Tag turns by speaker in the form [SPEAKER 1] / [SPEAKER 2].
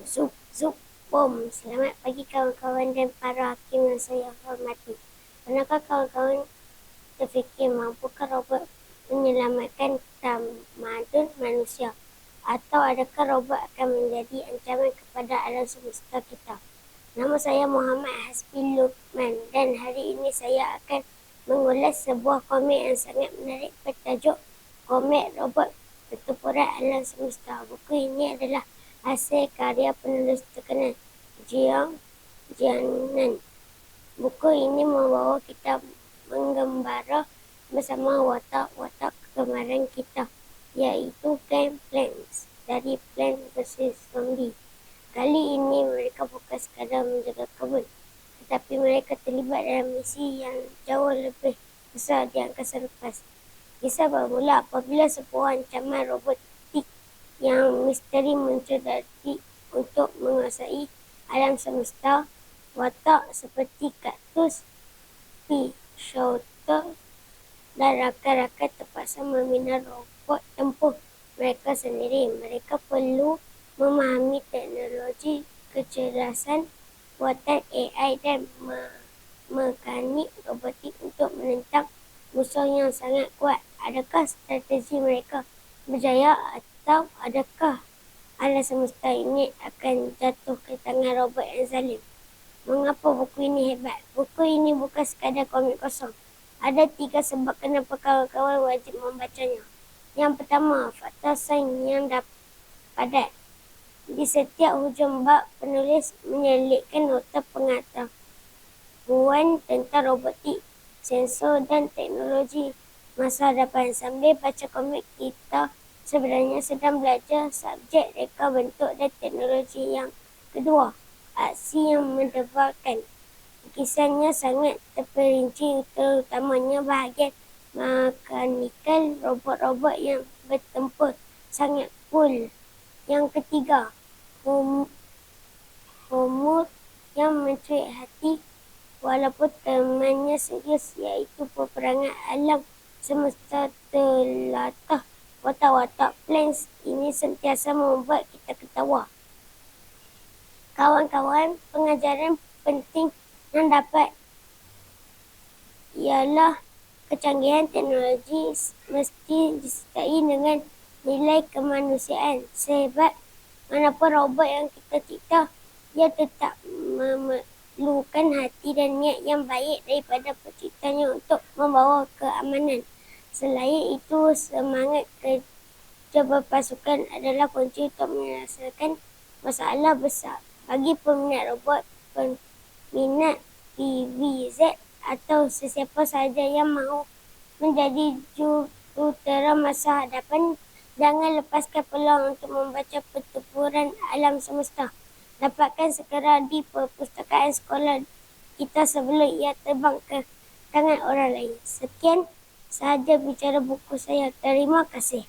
[SPEAKER 1] Zup, zup, bom. Selamat pagi kawan-kawan dan para hakim yang saya hormati. Pernahkah kawan-kawan terfikir mampukah robot menyelamatkan tamadun manusia? Atau adakah robot akan menjadi ancaman kepada alam semesta kita? Nama saya Muhammad Hasbi Luqman dan hari ini saya akan mengulas sebuah komik yang sangat menarik bertajuk Komik Robot Pertempuran Alam Semesta. Buku ini adalah hasil karya penulis terkenal Jianan. Buku ini membawa kita menggembara bersama watak-watak kegemaran kita, iaitu Geng Planks dari Plants vs Zombie. Kali ini mereka bukan sekadar menjaga kebun, tetapi mereka terlibat dalam misi yang jauh lebih besar di angkasa lepas. Kisah bermula apabila sebuah ancaman robotik yang misteri muncul untuk menguasai alam semesta. Watak seperti kaktus, pea shooter dan rakan-rakan terpaksa membina robot tempur mereka sendiri. Mereka perlu memahami teknologi kecerdasan buatan AI dan mekanik robotik untuk menentang musuh yang sangat kuat. Adakah strategi mereka berjaya atau adakah alam semesta ini akan jatuh ke tangan robot yang zalim? Mengapa buku ini hebat? Buku ini bukan sekadar komik kosong. Ada 3 sebab kenapa kawan-kawan wajib membacanya. Yang pertama, fakta sains yang padat. Di setiap hujung bab, penulis menyelipkan nota pengetahuan tentang robotik, sensor dan teknologi masa hadapan. Sambil baca komik, kita sebenarnya sedang belajar subjek, reka bentuk dan teknologi. Yang kedua, aksi yang mendebarkan. Kisahnya sangat terperinci, terutamanya bahagian mekanikal robot-robot yang bertempur. Sangat cool. Yang ketiga, humor yang mencuit hati walaupun temannya serius, iaitu peperangan alam semesta telatah. Watak-watak Plants ini sentiasa membuat kita ketawa. Kawan-kawan, pengajaran penting yang dapat ialah kecanggihan teknologi mesti disertai dengan nilai kemanusiaan. Sehebat manapun robot yang kita cipta, ia tetap memerlukan hati dan niat yang baik daripada penciptanya untuk membawa keamanan. Selain itu, semangat kerja berpasukan adalah kunci untuk menyelesaikan masalah besar. Bagi peminat robot, peminat PVZ atau sesiapa sahaja yang mahu menjadi jurutera masa hadapan, jangan lepaskan peluang untuk membaca Pertempuran Alam Semesta. Dapatkan segera di perpustakaan sekolah kita sebelum ia terbang ke tangan orang lain. Sekian sahaja bicara buku saya. Terima kasih.